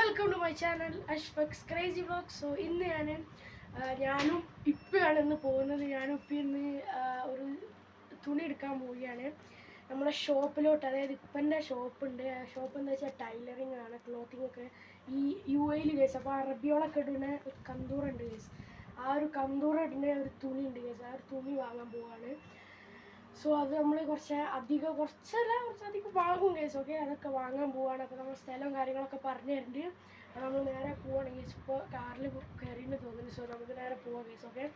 Welcome to my channel Ashfaq's crazy vlog. So ഇന്ന് ഞാനും ഇപ്പോഴാണ് ഇന്ന് പോകുന്നത്. ഞാനും ഇപ്പം ഇന്ന് ഒരു തുണി എടുക്കാൻ പോവുകയാണ് നമ്മുടെ ഷോപ്പിലോട്ട്. അതായത് ഇപ്പൻ്റെ ഷോപ്പുണ്ട്. ആ ഷോപ്പ് എന്താ വെച്ചാൽ ടൈലറിങ് ആണ്, ക്ലോത്തിങ് ഒക്കെ ഈ UAE കേസ്. അപ്പോൾ അറബിയോളൊക്കെ ഇടുന്ന ഒരു കന്തൂറുണ്ട് കേസ്. ആ ഒരു കന്തൂറ ഇടുന്ന ഒരു തുണി ഉണ്ട് കേസ്. ആ ഒരു തുണി വാങ്ങാൻ പോവാണ്. സോ അത് നമ്മൾ കുറച്ചധികം വാങ്ങും കേസ്. ഓക്കെ, അതൊക്കെ വാങ്ങാൻ പോവാണ്. അപ്പോൾ നമ്മൾ സ്ഥലവും കാര്യങ്ങളൊക്കെ പറഞ്ഞു തരുന്നുണ്ട്. അപ്പോൾ നമ്മൾ നേരെ പോവുകയാണെങ്കിൽ ഇപ്പോൾ കാറിൽ കയറിയെന്ന് തോന്നുന്നു. സോ നമുക്ക് നേരെ പോവാം കേസ്. ഓക്കെ,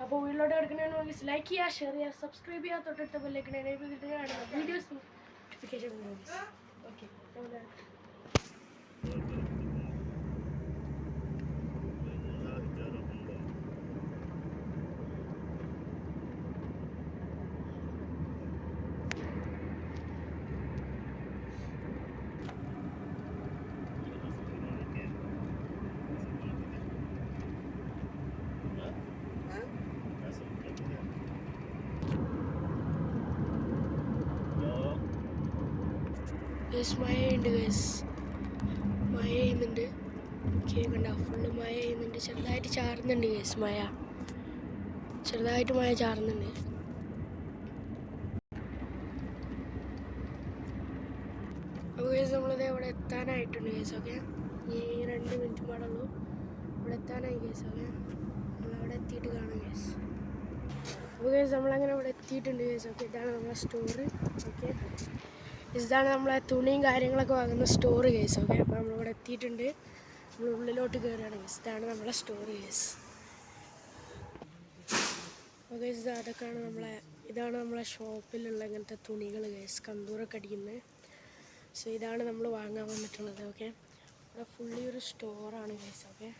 അപ്പോൾ വീട്ടിലോട്ട് എടുക്കണമെങ്കിൽ ലൈക്ക് ചെയ്യുക, ഷെയർ ചെയ്യുക, സബ്സ്ക്രൈബ് ചെയ്യുക, തൊട്ടടുത്ത ബെല്ലേക്ക് എനേബിൾ ചെയ്തിട്ട് കാണുക വീഡിയോസ് നോട്ടിഫിക്കേഷൻ ഉണ്ടാവും. ഓക്കെ, മഴയുണ്ട് ഗൈസ്, മഴ ചെയ്യുന്നുണ്ട്. ഓക്കെ, കണ്ട ഫുള്ള് മഴ ചെയ്യുന്നുണ്ട്. ചെറുതായിട്ട് ചാറുന്നുണ്ട് ഗൈസ്, ചെറുതായിട്ട് മഴ ചാറുന്നുണ്ട്. അപ്പോൾ ഗൈസ് നമ്മളിത് ഇവിടെ എത്താനായിട്ടുണ്ട് ഗൈസ്. ഓക്കെ, ഈ 2 മിനിറ്റ് പാടുള്ളൂ, ഇവിടെ എത്താനായി ഗൈസ്. ഓക്കെ, നമ്മളവിടെ എത്തിയിട്ട് കാണാം ഗൈസ്. അപ്പോൾ ഗൈസ് നമ്മളങ്ങനെ ഇവിടെ എത്തിയിട്ടുണ്ട് ഗൈസ്. ഓക്കെ, ഇതാണ് നമ്മളെ സ്റ്റോറ്. ഓക്കെ, ഇതാണ് നമ്മളെ തുണിയും കാര്യങ്ങളൊക്കെ വാങ്ങുന്ന സ്റ്റോറ് കേസ്. ഓക്കെ, അപ്പോൾ നമ്മളിവിടെ എത്തിയിട്ടുണ്ട്. നമ്മൾ ഉള്ളിലോട്ട് കയറുകയാണ് കേസ്. ഇതാണ് നമ്മളെ സ്റ്റോറ് കേസ്. ഓക്കെ, ഇതാണ് നമ്മളെ ഷോപ്പിലുള്ള ഇങ്ങനത്തെ തുണികൾ കേസ്, കന്തൂറൊക്കെ അടിക്കുന്നത്. സോ ഇതാണ് നമ്മൾ വാങ്ങാൻ വന്നിട്ടുള്ളത്. ഓക്കെ, ഇവിടെ ഫുള്ളി ഒരു സ്റ്റോറാണ് കേസ്. ഓക്കെ,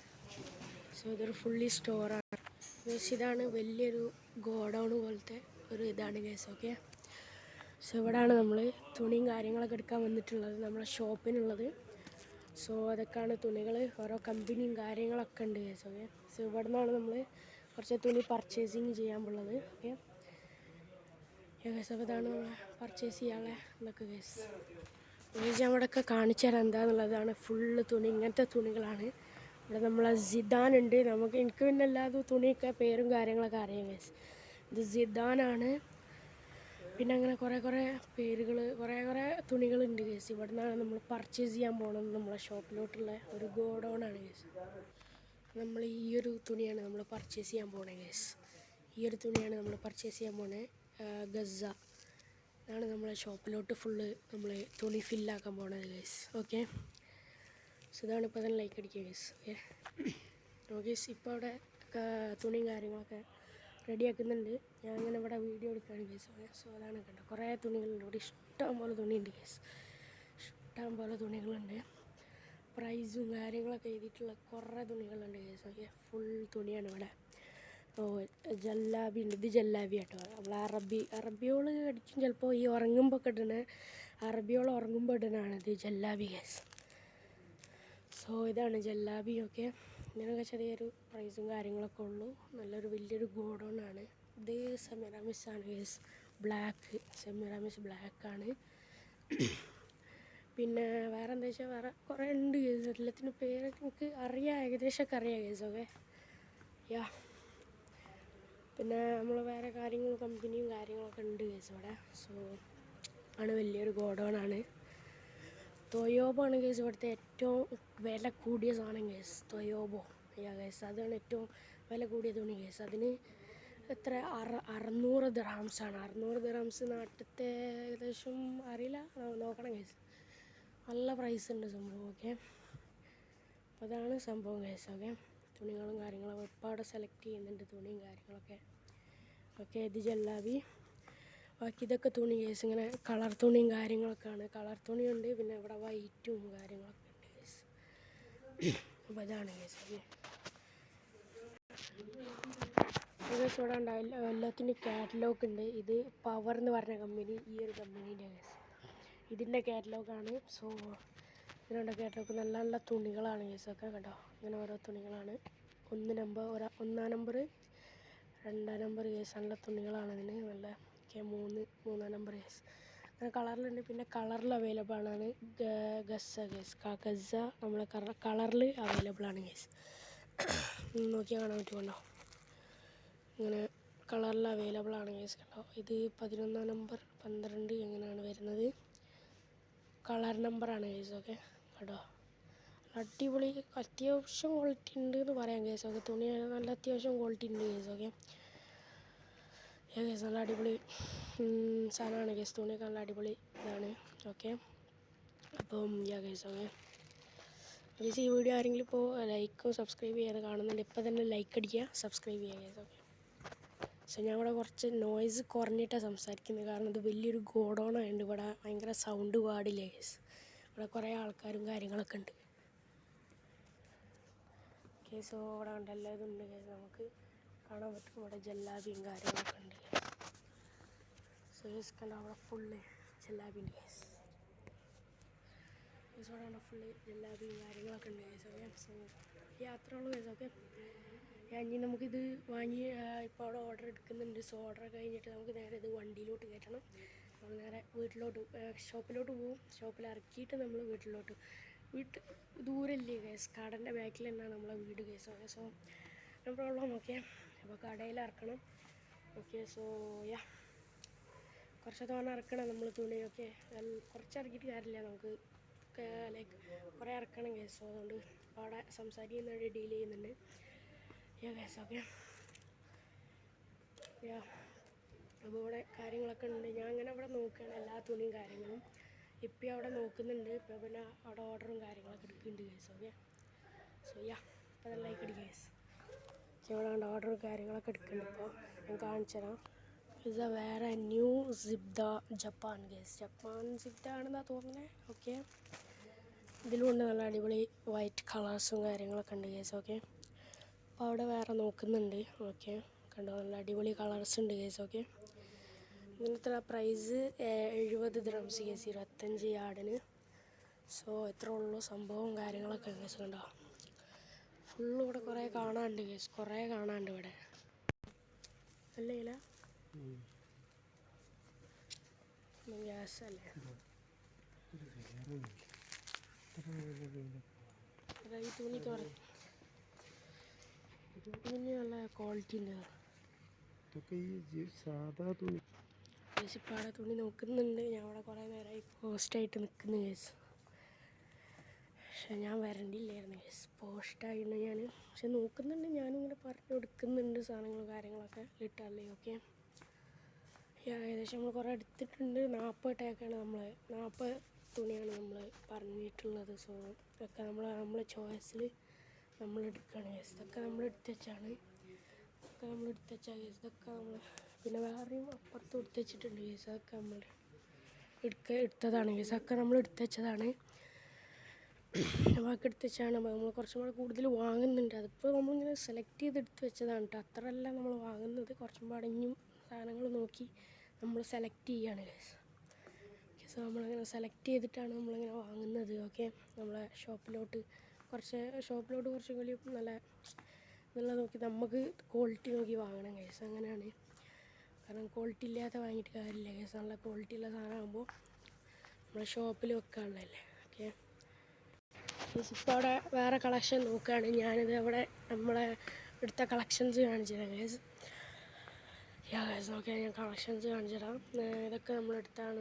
സോ ഇതൊരു ഫുള്ളി സ്റ്റോറാണ് കേസ്. ഇതാണ് വലിയൊരു ഗോഡൗൺ പോലത്തെ ഒരു ഇതാണ് കേസ്. ഓക്കെ, സോ ഇവിടെയാണ് നമ്മൾ തുണിയും കാര്യങ്ങളൊക്കെ എടുക്കാൻ വന്നിട്ടുള്ളത്, നമ്മളെ ഷോപ്പിനുള്ളത്. സോ അതൊക്കെയാണ് തുണികൾ, ഓരോ കമ്പനിയും കാര്യങ്ങളൊക്കെ ഉണ്ട് കേസ്. ഓക്കെ, സോ ഇവിടെ നിന്നാണ് നമ്മൾ കുറച്ച് തുണി പർച്ചേസിങ് ചെയ്യാൻ ഉള്ളത്. ഓക്കെ കേസ്, അപ്പോൾ ഇതാണ് നമ്മൾ പർച്ചേസ് ചെയ്യാനുള്ള ഇതൊക്കെ കേസ്. ഞാൻ ഇവിടെയൊക്കെ കാണിച്ചു തരാം എന്താണെന്നുള്ളതാണ്. ഫുള്ള് തുണി, ഇങ്ങനത്തെ തുണികളാണ്. ഇവിടെ നമ്മളെ സിദാൻ ഉണ്ട്. എനിക്ക് പിന്നെ എല്ലാതും തുണിയൊക്കെ പേരും കാര്യങ്ങളൊക്കെ അറിയാം കേസ്. ഇത് സിദാനാണ്. പിന്നെ അങ്ങനെ കുറേ പേരുകൾ, കുറേ തുണികളുണ്ട് കേസ്. ഇവിടെ നിന്നാണ് നമ്മൾ പർച്ചേസ് ചെയ്യാൻ പോകുന്നത്. നമ്മളെ ഷോപ്പിലോട്ടുള്ള ഒരു ഗോഡൗണാണ് കേസ്. നമ്മൾ ഈ ഒരു തുണിയാണ് നമ്മൾ പർച്ചേസ് ചെയ്യാൻ പോണേ കേസ്. ഈ ഒരു തുണിയാണ് നമ്മൾ പർച്ചേസ് ചെയ്യാൻ പോണേ. ഗസ ആണ് നമ്മളെ ഷോപ്പിലോട്ട് ഫുള്ള് നമ്മൾ തുണി ഫില്ലാക്കാൻ പോണത് കേസ്. ഓക്കെ, സോ ഇതാണ് ഇപ്പോൾ തന്നെ ലൈക്ക് അടിക്കുക കേസ്. ഓക്കെ ഓക്കെ, ഇപ്പോൾ അവിടെ തുണിയും കാര്യങ്ങളൊക്കെ റെഡിയാക്കുന്നുണ്ട്. ഞാൻ ഇങ്ങനെ ഇവിടെ വീഡിയോ എടുക്കുകയാണ് കേസ്. സോ അതാണ് കണ്ടോ, കുറേ തുണികളുണ്ട് ഇവിടെ. ഇഷ്ടം പോലെ തുണിയുണ്ട് കേസ്, ഇഷ്ടം പോലെ തുണികളുണ്ട്. പ്രൈസും കാര്യങ്ങളൊക്കെ എഴുതിയിട്ടുള്ള കുറേ തുണികളുണ്ട് കേസ്. ഓക്കെ, ഫുൾ തുണിയാണ് ഇവിടെ. ജല്ലാബി ഉണ്ട്. ഇത് ജല്ലാബി കേട്ടോ. നമ്മൾ അറബിയോൾ അടിക്കും ചിലപ്പോൾ. ഈ ഉറങ്ങുമ്പോൾ ഒക്കെ ഇടുന്ന അറബിയോൾ ഉറങ്ങുമ്പോൾ ഇടുന്നതാണ് ഇത് ജല്ലാബി കേസ്. സോ ഇതാണ് ജല്ലാബി. ഓക്കെ, ഇതിനൊക്കെ ചെറിയൊരു പ്രൈസും കാര്യങ്ങളൊക്കെ ഉള്ളൂ. നല്ലൊരു വലിയൊരു ഗോഡൗണാണ് ഇത്. സെമിറാമിസാണ് കേസ്, ബ്ലാക്ക് സെമിറാമിസ് ബ്ലാക്കാണ്. പിന്നെ വേറെ എന്താ വെച്ചാൽ വേറെ കുറേ ഉണ്ട് കേസ്. എല്ലാത്തിൻ്റെ പേരൊക്കെ എനിക്ക് അറിയാം, ഏകദേശമൊക്കെ അറിയാം കേസ്. ഓക്കെ യാ, പിന്നെ നമ്മൾ വേറെ കമ്പനിയും കാര്യങ്ങളൊക്കെ ഉണ്ട് കേസ് ഇവിടെ. സോ ആണ് വലിയൊരു ഗോഡൗണാണ്. തൊയോബോ ആണ് കേസ് ഇവിടുത്തെ ഏറ്റവും വില കൂടിയ സാധനം കേസ്. തൊയോബോ കേസ്, അതാണ് ഏറ്റവും വില കൂടിയ തുണി കേസ്. അതിന് എത്ര 600 ദിർഹംസാണ്. 600 ദിർഹംസ് നാട്ടിലത്തെ ഏകദേശം അറിയില്ല, നോക്കണം കേസ്. നല്ല പ്രൈസ് ഉണ്ട് സംഭവം. ഓക്കെ, അപ്പോൾ അതാണ് സംഭവം കേസ്. ഓക്കെ, തുണികളും കാര്യങ്ങളൊക്കെ ഇപ്പോൾ അവിടെ സെലക്ട് ചെയ്യുന്നുണ്ട്, തുണിയും കാര്യങ്ങളൊക്കെ. ഓക്കെ, ഇത് ജല്ലാബി. ബാക്കി ഇതൊക്കെ തുണി കേസ്, ഇങ്ങനെ കളർ തുണിയും കാര്യങ്ങളൊക്കെയാണ്. കളർ തുണിയുണ്ട്, പിന്നെ ഇവിടെ വൈറ്റും കാര്യങ്ങളൊക്കെ ഉണ്ട് കേസ്. അപ്പോൾ ഇതാണ് കേസ്. കേസ് ഇവിടെ ഉണ്ടാവില്ല, എല്ലാത്തിൻ്റെ കാറ്റലോഗ് ഉണ്ട്. ഇത് പവർ എന്ന് പറഞ്ഞ കമ്പനി, ഈ ഒരു കമ്പനീൻ്റെ കേസ്, ഇതിൻ്റെ കാറ്റലോഗാണ്. സോ ഇതിനുള്ള കാറ്റലോഗ് നല്ല നല്ല തുണികളാണ് കേസ്. ഒക്കെ കേട്ടോ, ഇങ്ങനെ ഓരോ തുണികളാണ്. 1 നമ്പർ, 1 നമ്പർ, 2 നമ്പർ കേസ്. നല്ല തുണികളാണ് ഇതിന്. നല്ല മൂന്നാം നമ്പർ കേസ്. അങ്ങനെ കളറിലുണ്ട്. പിന്നെ കളറിൽ അവൈലബിൾ ആണ് ഗസ്സ ഗസ് ഗസ്സ നമ്മളെ കളറിൽ അവൈലബിൾ ആണ് ഗസ്. നോക്കിയാൽ കാണാൻ പറ്റുമല്ലോ, ഇങ്ങനെ കളറിൽ അവൈലബിൾ ആണ് ഗസ്. കണ്ടോ, ഇത് 11 നമ്പർ 12 എങ്ങനെയാണ് വരുന്നത്, കളർ നമ്പറാണ് ഗസ്. ഓക്കെ കേട്ടോ, അടിപൊളി അത്യാവശ്യം ക്വാളിറ്റി ഉണ്ട് എന്ന് പറയാം കേസ്. ഓക്കെ, തുണി നല്ല അത്യാവശ്യം ക്വാളിറ്റി ഉണ്ട് കേസ്. ഓക്കെ കേസ്, നല്ല അടിപൊളി സാധനമാണ് കേസ്. തുണിയൊക്കെ നല്ല അടിപൊളി ഇതാണ്. ഓക്കെ, അപ്പം കേസ്. ഓക്കെ കേസ്, ഈ വീഡിയോ ആരെങ്കിലും ഇപ്പോൾ ലൈക്കോ സബ്സ്ക്രൈബ് ചെയ്യാതെ കാണുന്നുണ്ട്, ഇപ്പോൾ തന്നെ ലൈക്ക് അടിക്കുക, സബ്സ്ക്രൈബ് ചെയ്യുക കേസ്. ഓക്കെ, സോ ഞാൻ ഇവിടെ കുറച്ച് നോയ്സ് കുറഞ്ഞിട്ടാണ് സംസാരിക്കുന്നത്, കാരണം ഇത് വലിയൊരു ഗോഡൗൺ ആയതുകൊണ്ട് ഇവിടെ ഭയങ്കര സൗണ്ട് പാടില്ല കേസ്. ഇവിടെ കുറേ ആൾക്കാരും കാര്യങ്ങളൊക്കെ ഉണ്ട്. സോ ഇവിടെ ഉണ്ട്, എല്ലാം ഇതുണ്ട് കേസ്. നമുക്ക് കാണാൻ പറ്റും ഇവിടെ ജല്ലാബിയും കാര്യങ്ങളൊക്കെ ഉണ്ട്. സോ കേസ് കണ്ട, അവിടെ ഫുള്ള് ജല്ലാബിൻ്റെ കേസ്. ഇവിടെ ഉണ്ട് ഫുള്ള് ജല്ലാബിയും കാര്യങ്ങളൊക്കെ ഉണ്ട് കേസ്. ഓക്കെ, സോ യാത്രയുള്ളൂ കേസ്. ഓക്കെ, ഇനി നമുക്കിത് വാങ്ങി ഇപ്പോൾ അവിടെ ഓർഡർ എടുക്കുന്നുണ്ട്. സോ ഓർഡർ കഴിഞ്ഞിട്ട് നമുക്ക് നേരെ ഇത് വണ്ടിയിലോട്ട് കയറ്റണം. നമ്മൾ നേരെ വീട്ടിലോട്ട് ഷോപ്പിലോട്ട് പോകും. ഷോപ്പിൽ ഇറക്കിയിട്ട് നമ്മൾ വീട്ടിലോട്ട് ദൂരമില്ലേ കേസ്, കടൻ്റെ ബാക്കിൽ തന്നെയാണ് നമ്മളെ വീട് case. Okay, so no problem. Okay, അപ്പോൾ കടയിൽ ഇറക്കണം. ഓക്കെ, സോ കുറച്ച് തോനെ ഇറക്കണം നമ്മൾ തുണി. ഓക്കെ, കുറച്ച് ഇറക്കിയിട്ട് കാര്യമില്ല, നമുക്ക് ലൈക്ക് കുറേ ഇറക്കണം കേസ്. സോ അതുകൊണ്ട് അവിടെ സംസാരിക്കുന്നുണ്ട്, ഡീൽ ചെയ്യുന്നുണ്ട് കേസ്. ഓക്കെ, അപ്പോൾ ഇവിടെ കാര്യങ്ങളൊക്കെ ഉണ്ട്. ഞാൻ അങ്ങനെ അവിടെ നോക്കുകയാണ് എല്ലാ തുണിയും കാര്യങ്ങളും. ഇപ്പം അവിടെ നോക്കുന്നുണ്ട്. ഇപ്പോൾ പിന്നെ അവിടെ ഓർഡറും കാര്യങ്ങളൊക്കെ എടുക്കുന്നുണ്ട് കേസ്. ഓക്കെ, സോ ഇപ്പോൾ ലൈക്ക് അടിക്കുക കേസ്. ഇവിടെ ഉണ്ട് ഓർഡറും കാര്യങ്ങളൊക്കെ എടുക്കുന്നുണ്ട്. ഇപ്പോൾ ഞാൻ കാണിച്ചു തരാം. ഇത് വേറെ ന്യൂ സിബ്ദ ജപ്പാൻ കേസ്, ജപ്പാൻ സിബ്ദ ആണെന്നാണ് തോന്നുന്നത്. ഓക്കെ, ഇതിലുണ്ട് നല്ല അടിപൊളി വൈറ്റ് കളേഴ്സും കാര്യങ്ങളൊക്കെ ഉണ്ട് കേസ്. ഓക്കെ, അപ്പോൾ അവിടെ വേറെ നോക്കുന്നുണ്ട്. ഓക്കെ, കണ്ടോ, നല്ല അടിപൊളി കളേഴ്സ് ഉണ്ട് കേസ്. ഓക്കെ, ഇങ്ങനത്തെ പ്രൈസ് 70 ദിർഹംസ് കേസ്, 25 യാർഡിന്. സോ എത്ര ഉള്ളൂ സംഭവം കാര്യങ്ങളൊക്കെ കേസ്. കണ്ടോ, ഫുള്ള് ഇവിടെ കുറേ കാണാനുണ്ട് കേസ്, കുറേ കാണാനുണ്ട് ഇവിടെ. അല്ലേ ഗ്യാസ് അല്ലേ, ഈ തുണിക്ക് തുണി നല്ല ക്വാളിറ്റി ഉണ്ട്. സാധാ തുണി കേസ് ഇപ്പോൾ അവിടെ തുണി നോക്കുന്നുണ്ട്. ഞാൻ അവിടെ കുറേ നേരമായി പോസ്റ്റായിട്ട് നിൽക്കുന്നു കേസ്. പക്ഷെ ഞാൻ വരണ്ടില്ലായിരുന്നു കേസ്, പോസ്റ്റായിരുന്നു ഞാൻ. പക്ഷെ നോക്കുന്നുണ്ട്, ഞാനിങ്ങനെ പറഞ്ഞു കൊടുക്കുന്നുണ്ട് സാധനങ്ങളും കാര്യങ്ങളൊക്കെ ലിറ്ററലി. ഓക്കെ, ഏകദേശം നമ്മൾ കുറേ എടുത്തിട്ടുണ്ട്. 40 ടേക്കാണ് നമ്മൾ, 40 തുണിയാണ് നമ്മൾ പറഞ്ഞിട്ടുള്ളത്. സോ ഇതൊക്കെ നമ്മളെ ചോയ്സിൽ നമ്മൾ എടുക്കുകയാണ് കേസ്. ഇതൊക്കെ നമ്മൾ എടുത്ത് വെച്ചാണ്, ഇതൊക്കെ നമ്മൾ എടുത്ത് വെച്ചാൽ കേസ്. ഇതൊക്കെ നമ്മൾ പിന്നെ വേറെയും അപ്പുറത്ത് എടുത്ത് വെച്ചിട്ടുണ്ട് കേസ്. അതൊക്കെ നമ്മൾ എടുത്തതാണ് കേസ്. അതൊക്കെ നമ്മൾ എടുത്ത് വെച്ചതാണ്, ബാക്കി എടുത്ത് വെച്ചാണ്. നമ്മൾ കുറച്ചും കൂടെ കൂടുതൽ വാങ്ങുന്നുണ്ട്. അതിപ്പോൾ നമ്മളിങ്ങനെ സെലക്ട് ചെയ്ത് എടുത്ത് വെച്ചതാണ് കേട്ടോ, അത്രയല്ല നമ്മൾ വാങ്ങുന്നത്. കുറച്ചും പാടെ ഇനിയും സാധനങ്ങൾ നോക്കി നമ്മൾ സെലക്ട് ചെയ്യുകയാണ് കേസ്. സോ നമ്മളിങ്ങനെ സെലക്ട് ചെയ്തിട്ടാണ് നമ്മളിങ്ങനെ വാങ്ങുന്നത്. ഓക്കെ, നമ്മളെ ഷോപ്പിലോട്ട് കുറച്ചും കൂടി നല്ല നോക്കി നമുക്ക് ക്വാളിറ്റി നോക്കി വാങ്ങണം കേസ്. അങ്ങനെയാണ്, കാരണം ക്വാളിറ്റി ഇല്ലാത്ത വാങ്ങിയിട്ട് കാര്യമില്ല കേസ്. നല്ല ക്വാളിറ്റി ഉള്ള സാധനമാകുമ്പോൾ നമ്മളെ ഷോപ്പിൽ വെക്കാനുള്ളതല്ലേ. ഓക്കെ, ഇപ്പോൾ അവിടെ വേറെ കളക്ഷൻ നോക്കുകയാണ്. ഞാനിത് അവിടെ നമ്മളെ എടുത്ത കളക്ഷൻസ് കാണിച്ചു തരാം കേസ്. ഓക്കെ, ഞാൻ കളക്ഷൻസ് കാണിച്ചു തരാം. ഇതൊക്കെ നമ്മളെടുത്താണ്.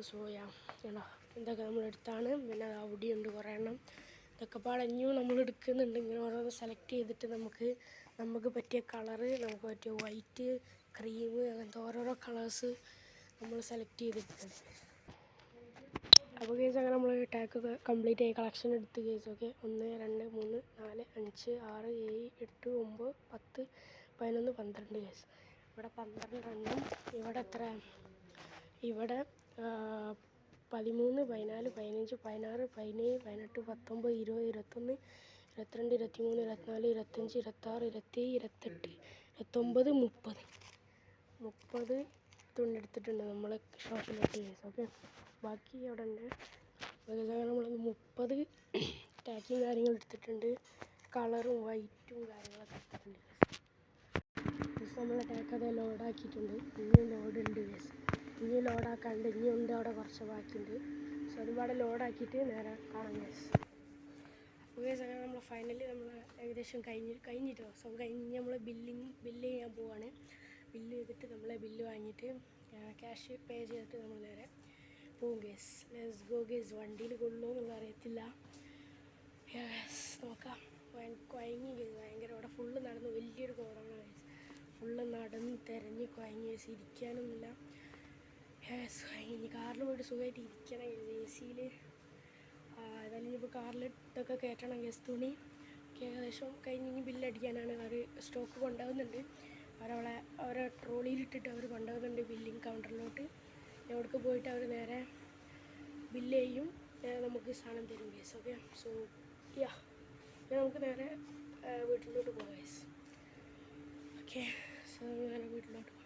കേട്ടോ, ഇതൊക്കെ നമ്മളെടുത്താണ്. പിന്നെ അവിടെയുണ്ട് കുറേ എണ്ണം. ഇതൊക്കെ പാടഞ്ഞും നമ്മൾ എടുക്കുന്നുണ്ട്. ഇങ്ങനെ ഓരോന്ന് സെലക്ട് ചെയ്തിട്ട് നമുക്ക് പറ്റിയ കളറ്, നമുക്ക് പറ്റിയ വൈറ്റ്, ക്രീം, അങ്ങനത്തെ ഓരോരോ കളേഴ്സ് നമ്മൾ സെലക്ട് ചെയ്തെടുക്കുന്നത്. അപ്പോൾ കേസ് അങ്ങനെ നമ്മൾ ടാക്കൊക്കെ കംപ്ലീറ്റ് ആയി, കളക്ഷൻ എടുത്ത് കേസ്. Okay, 1 2 3 4 5 6 7 8 9 10 11 12 case. ഇവിടെ 12 എണ്ണം. ഇവിടെ എത്ര, ഇവിടെ 13 14 15 16 17 18 19 20 21 22 23 24 25 26 27 28 29 30 തുണി എടുത്തിട്ടുണ്ട് നമ്മൾ ഷോപ്പിലോട്ട് കേസ്. ഓക്കെ, ബാക്കി അവിടെ ഉണ്ട്. നമ്മൾ 30 ടാക്കിങ് കാര്യങ്ങൾ എടുത്തിട്ടുണ്ട്. കളറും വൈറ്റും കാര്യങ്ങളൊക്കെ എടുത്തിട്ടുണ്ട് കേസ്. നമ്മളെ ടാക്ക് അത് ലോഡാക്കിയിട്ടുണ്ട്. ഇനിയും ലോഡ് ഉണ്ട് കേസ്. ഇനി ലോഡാക്കാണ്ട് ഇനിയുണ്ട് അവിടെ കുറച്ച് ബാക്കിയുണ്ട്. സോ ഒരുപാട് ലോഡാക്കിയിട്ട് നേരെ കാണാം ഗൈസ്. അപ്പോൾ ഗൈസ് അങ്ങനെ നമ്മൾ ഫൈനലി നമ്മൾ ഏകദേശം കഴിഞ്ഞിട്ടോ. സോ കഴിഞ്ഞ് നമ്മൾ ബില്ല് ചെയ്യാൻ പോവാണ്. ബില്ല് ചെയ്തിട്ട് നമ്മളെ ബില്ല് വാങ്ങിയിട്ട് ക്യാഷ് പേ ചെയ്തിട്ട് നമ്മൾ നേരെ പോകും ഗൈസ്. Let's go guys. വണ്ടിയിൽ കൊള്ളുമോ എന്നുള്ള അറിയത്തില്ല. നോക്കാം. കുഴങ്ങി ഗൈസ് ഭയങ്കര. അവിടെ ഫുള്ള് നടന്ന് വലിയൊരു ഗോഡൗണാണ് ഗൈസ്. ഫുള്ള് നടന്ന് തിരഞ്ഞ് കുഴങ്ങി ഗൈസ്. ഇരിക്കാനൊന്നുമില്ല. ഇനി കാറിൽ പോയിട്ട് സുഖമായിട്ട് ഇരിക്കണം ഗൈസ്. എ സിയിൽ ഏതായാലും ഇനിയിപ്പോൾ കാറിലിട്ടൊക്കെ കയറ്റണം ഗൈസ്. തുണി ഏകദേശം കഴിഞ്ഞ് ഇനി ബില്ലടിക്കാനാണ്. അവർ സ്റ്റോക്ക് കൊണ്ടുപോകുന്നുണ്ട്. അവരെ ട്രോളിയിലിട്ടിട്ട് അവർ കൊണ്ടുപോകുന്നുണ്ട് ബില്ലിങ് കൗണ്ടറിലോട്ട്. അവിടേക്ക് പോയിട്ട് അവർ നേരെ ബില്ല് ചെയ്യും. നമുക്ക് സാധനം തരും ഗൈസ്. ഓക്കെ. സോ നമുക്ക് നേരെ വീട്ടിലോട്ട് പോകാം ഗൈസ്. ഓക്കെ. സോ നേരെ വീട്ടിലോട്ട് പോകാം.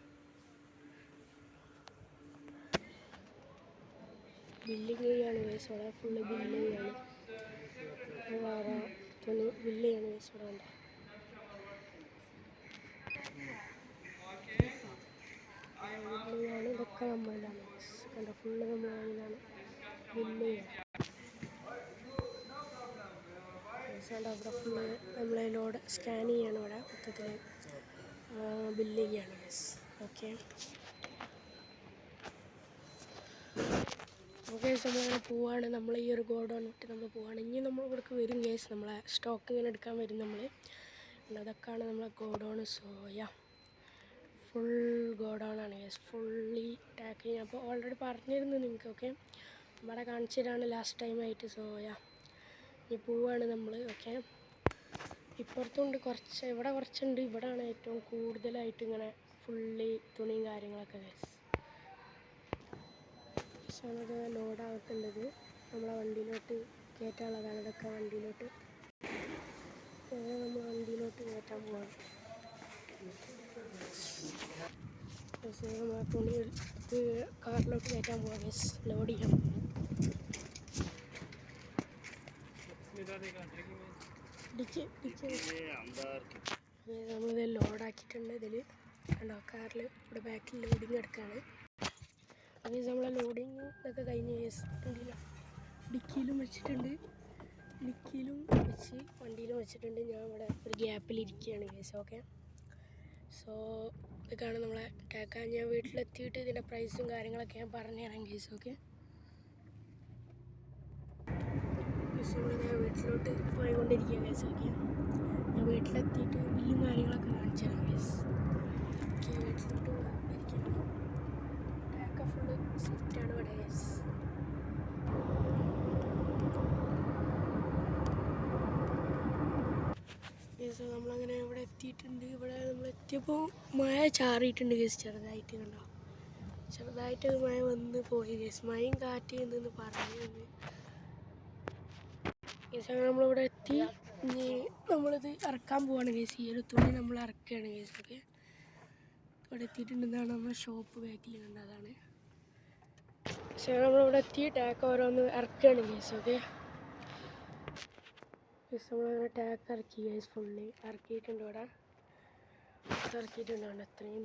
ബില്ലിങ് ചെയ്യാണ് ഗൈസ്. അവിടെ ഫുള്ള് ബില്ല് ചെയ്യാണ്. വേറെ തുണി ബില്ല് ചെയ്യാണ് ഗൈസ്. ഇവിടെ ഉണ്ട്. ഇതൊക്കെ നമ്മളിലാണ് ഗൈസ്. കണ്ട ഫുള്ള് നമ്മൾ വാങ്ങിയതാണ്. ബില്ല് ചെയ്യാം. അവിടെ ഫുള്ള് നമ്മളെ ലോഡ് സ്കാൻ ചെയ്യാണ്. ഇവിടെ മൊത്തത്തിൽ ബില്ല് ചെയ്യാണ് ഗൈസ്. ഓക്കെ. നമ്മളിങ്ങനെ പോവാണ്. നമ്മൾ ഈ ഒരു ഗോഡൗൺ വിട്ട് നമ്മൾ പോവാണ്. ഇനി നമ്മൾ ഇവിടേക്ക് വരും ഗൈസ്. നമ്മളെ സ്റ്റോക്ക് ഇങ്ങനെ എടുക്കാൻ വരും നമ്മൾ. അതൊക്കെയാണ് നമ്മളെ ഗോഡൗൺ. സോയ ഫുൾ ഗോഡൗണാണ് ഗൈസ്. ഫുള്ളി ടാക്ക് ചെയ്യാം. അപ്പോൾ ഓൾറെഡി പറഞ്ഞിരുന്നു നിങ്ങൾക്ക്. ഓക്കെ. ഇവിടെ കാണിച്ചു തരാണ് ലാസ്റ്റ് ടൈമായിട്ട്. സോയ ഇനി പോവാണ് നമ്മൾ. ഓക്കെ. ഇപ്പുറത്തുണ്ട് കുറച്ച്. ഇവിടെ കുറച്ചുണ്ട്. ഇവിടെയാണ് ഏറ്റവും കൂടുതലായിട്ട് ഇങ്ങനെ ഫുള്ളി തുണിയും കാര്യങ്ങളൊക്കെ ഗൈസ്. പക്ഷേ ലോഡാകത്തുള്ളത് നമ്മളെ വണ്ടിയിലോട്ട് കയറ്റാനുള്ളതാണ്. ഇതൊക്കെ വണ്ടിയിലോട്ട് നമ്മൾ വണ്ടിയിലോട്ട് കയറ്റാൻ പോവാണ്. നമ്മൾ തുണി കാറിലോട്ട് കയറ്റാൻ പോവാം ഗൈസ്. ലോഡ് ചെയ്യാൻ പോകും. നമ്മളിത് ലോഡാക്കിയിട്ടുണ്ട്. ഇതിൽ കണ്ടോ കാറിൽ ഇവിടെ ബാക്കിൽ ലോഡിങ് എടുക്കുകയാണ്. അത് നമ്മളെ ലോഡിങ് ഇതൊക്കെ കഴിഞ്ഞ് ഡിക്കിയിലും വെച്ചിട്ടുണ്ട്. ഡിക്കിയിലും വെച്ച് വണ്ടിയിലും വെച്ചിട്ടുണ്ട്. ഞാൻ ഇവിടെ ഒരു ഗ്യാപ്പിലിരിക്കുകയാണ് ഗൈസ്. ഓക്കെ. സോ ഇതൊക്കെയാണ് നമ്മളെ ടാക്ക. ഞാൻ വീട്ടിലെത്തിയിട്ട് ഇതിൻ്റെ പ്രൈസും കാര്യങ്ങളൊക്കെ ഞാൻ പറഞ്ഞുതരാം ഗൈസ്. ഓക്കെ. ഞാൻ വീട്ടിലോട്ട് പോയിക്കൊണ്ടിരിക്കുക ഗൈസ്. ഓക്കെ. ഞാൻ വീട്ടിലെത്തിയിട്ട് ബില്ലും കാര്യങ്ങളൊക്കെ കാണിച്ചു തരാം ഗൈസ്. ഓക്കെ. വീട്ടിലോട്ട് പോയിക്കൊണ്ടിരിക്കുകയാണ്. ടാക്ക ഫുള്ള് സെറ്റാണ് ഇവിടെ ഗൈസ്. ഗൈസ് നമ്മളങ്ങനെ ഇവിടെ എത്തിയിട്ടുണ്ട്. ഇവിടെ നമ്മൾ എത്തിയപ്പോൾ മഴ ചാറിയിട്ടുണ്ട് ഗൈസ്. ചെറുതായിട്ട് കണ്ടോ. ചെറുതായിട്ട് മഴ വന്ന് പോയി ഗൈസ്. മഴയും കാറ്റ് എന്ന് പറഞ്ഞിരുന്നു ഗൈസ്. അങ്ങനെ നമ്മളിവിടെ എത്തി. ഇനി നമ്മളിത് ഇറക്കാൻ പോവാണ് ഗൈസ്. ഈ ഒരു തുണി നമ്മൾ ഇറക്കുകയാണ് ഗൈസ്. ഓക്കെ. ഇവിടെ എത്തിയിട്ടുണ്ടെന്നാണ് നമ്മുടെ ഷോപ്പ് ബാക്കിൽ കണ്ടത്. അതാണ്. പക്ഷേ നമ്മളിവിടെ എത്തി ടാക്ക് ഓരോന്ന് ഇറക്കുകയാണ് ഗൈസ്. ഓക്കെ. ഗൈസ് നമ്മളങ്ങനെ ടാക്ക് ഇറക്കി ഗൈസ്. ഫുള്ളി ഇറക്കിയിട്ടുണ്ട്. ഇവിടെ ഇറക്കിയിട്ടുണ്ട്. എത്രയും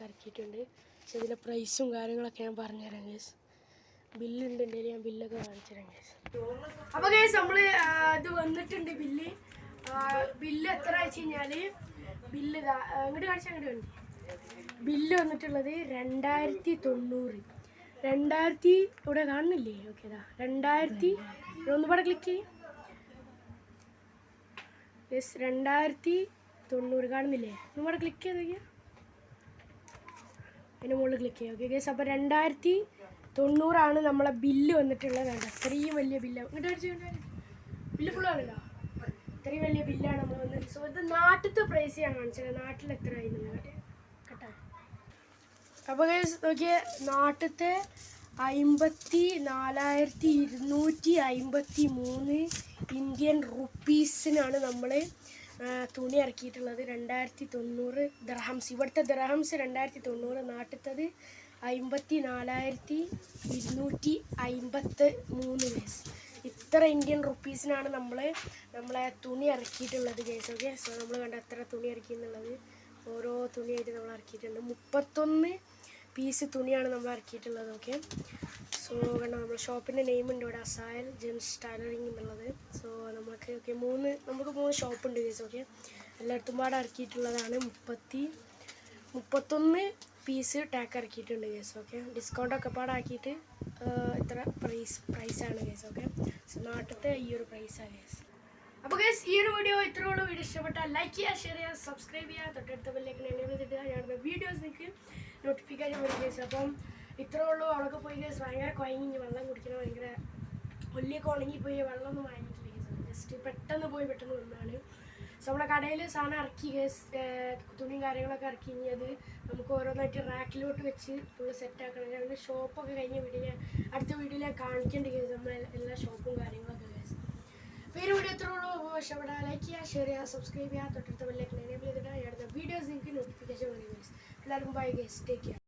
ഇറക്കിയിട്ടുണ്ട്. പക്ഷേ ഇതിൻ്റെ പ്രൈസും കാര്യങ്ങളൊക്കെ ഞാൻ പറഞ്ഞുതരാം ഗൈസ്. ബില്ലുണ്ട് എൻ്റെ. ഞാൻ ബില്ലൊക്കെ കാണിച്ചു തരാം ഗൈസ്. അപ്പോൾ ഗൈസ് നമ്മൾ ഇത് വന്നിട്ടുണ്ട് ബില്ല്. ബില്ല് എത്ര വെച്ച് കഴിഞ്ഞാൽ ബില്ല് അങ്ങോട്ട് കാണിച്ചാൽ അങ്ങോട്ട് വേണ്ടി ബില്ല് വന്നിട്ടുള്ളത് 2090. 2000 ഇവിടെ കാണുന്നില്ലേ? ഓക്കെ. 2000 ഒന്നുപാടെ ക്ലിക്ക് ചെയ്യും. യെസ് 2090 കാണുന്നില്ലേ? ഒന്നുപാടെ ക്ലിക്ക് ചെയ്ത് നോക്കിയാൽ അതിൻ്റെ മുകളിൽ ക്ലിക്ക് ചെയ്യാം. Okay guys. അപ്പോൾ 2090 നമ്മളെ ബില്ല് വന്നിട്ടുള്ളത്. വേണ്ട അത്രയും വലിയ ബില്ലാണ്. ഇങ്ങോട്ട് അടിച്ചു ബില്ല് ഫുൾ ആണല്ലോ. ഇത്രയും വലിയ ബില്ലാണ് നമ്മൾ വന്നത്. സോ ഇത് നാട്ടിലത്തെ പ്രൈസ് ഞാൻ കാണിച്ചത്. നാട്ടിൽ എത്ര ആയിരുന്നു കേട്ടോ. അപ്പോൾ ഗൈസ് നോക്കിയ നാട്ടിലത്തെ 54,253 ഇന്ത്യൻ റുപ്പീസിനാണ് നമ്മൾ തുണി ഇറക്കിയിട്ടുള്ളത്. 2090 ദിർഹംസ്. ഇവിടുത്തെ ദിർഹംസ് 2090. നാട്ടിലത്തത് 54,253 ഗൈസ്. ഇത്ര ഇന്ത്യൻ റുപ്പീസിനാണ് നമ്മളെ തുണി ഇറക്കിയിട്ടുള്ളത് ഗൈസ്. ഓക്കെ. സോ നമ്മൾ കണ്ട എത്ര തുണി ഇറക്കി എന്നുള്ളത്. ഓരോ തുണിയായിട്ട് നമ്മൾ ഇറക്കിയിട്ടുണ്ട്. 31 പീസ് തുണിയാണ് നമ്മൾ ഇറക്കിയിട്ടുള്ളത്. ഓക്കെ, സോ കണ്ടോ നമ്മുടെ ഷോപ്പിൻ്റെ നെയിം ഉണ്ട് ഇവിടെ, അസായൽ ജെൻസ് ടൈലറിങ് എന്നുള്ളത്. സോ നമുക്ക് നമുക്ക് 3 ഷോപ്പുണ്ട് ഗൈസ്. ഓക്കെ, എല്ലായിടത്തും പാടെ ഇറക്കിയിട്ടുള്ളതാണ്. 31 പീസ് ടാക്ക് ഇറക്കിയിട്ടുണ്ട് ഗൈസ്. ഓക്കെ, ഡിസ്കൗണ്ടൊക്കെ പാടാക്കിയിട്ട് ഇത്ര പ്രൈസാണ് ഗൈസ്. ഓക്കെ, സോ നാട്ടിലത്തെ ഈ ഒരു പ്രൈസാണ് ഗൈസ്. അപ്പോൾ ഗൈസ് ഈ ഒരു വീഡിയോ ഇത്രയുള്ള വീഡിയോ ഇഷ്ടപ്പെട്ടാൽ ലൈക്ക് ചെയ്യുക, ഷെയർ ചെയ്യുക, സബ്സ്ക്രൈബ് ചെയ്യുക, തൊട്ടടുത്ത ബെല്ലേക്ക് എനേബിൾ ചെയ്തിട്ട് ഞാനുള്ള വീഡിയോസ് നിങ്ങൾക്ക് നോട്ടിഫിക്കേഷൻ വരും ഗൈസ്. അപ്പം ഇത്രേ ഉള്ളൂ. അവിടെ പോയി ഗൈസ് ഭയങ്കര കുഴങ്ങി, വെള്ളം കുടിക്കണം, ഭയങ്കര ഒല്ലിയൊക്കെ ഉണങ്ങിപ്പോയി, വെള്ളമൊന്നും വാങ്ങിയിട്ടില്ല ഗൈസ്. ജസ്റ്റ് പെട്ടെന്ന് വന്നതാണ്. സോ നമ്മുടെ കടയിൽ സാധനം ഇറക്കി ഗൈസ്, തുണിയും കാര്യങ്ങളൊക്കെ ഇറക്കി. ഇനി അത് നമുക്ക് ഓരോന്നായിട്ട് റാക്കിലോട്ട് വെച്ച് ഫുള്ള് സെറ്റാക്കണം. പിന്നെ ഷോപ്പൊക്കെ കഴിഞ്ഞ അടുത്ത വീഡിയോയിൽ ഞാൻ കാണിക്കേണ്ട ഗൈസ് നമ്മൾ എല്ലാ ഷോപ്പും കാര്യങ്ങളൊക്കെ ഗൈസ്. അപ്പോൾ ഈ വീഡിയോ എത്ര ഉള്ളൂ. ഇഷ്ടപ്പെട്ടാൽ ലൈക്ക് ചെയ്യുക, ഷെയർ ചെയ്യുക, സബ്സ്ക്രൈബ് ചെയ്യുക, തൊട്ടടുത്ത ബെല്ലേക്ക് എനേബിൾ ചെയ്തിട്ട് അടുത്ത വീഡിയോസ് നിങ്ങൾക്ക് നോട്ടിഫിക്കേഷൻ വരും ഗൈസ്. എല്ലാവർക്കും ബൈ ഗൈസ്, ടേക്ക് കെയർ.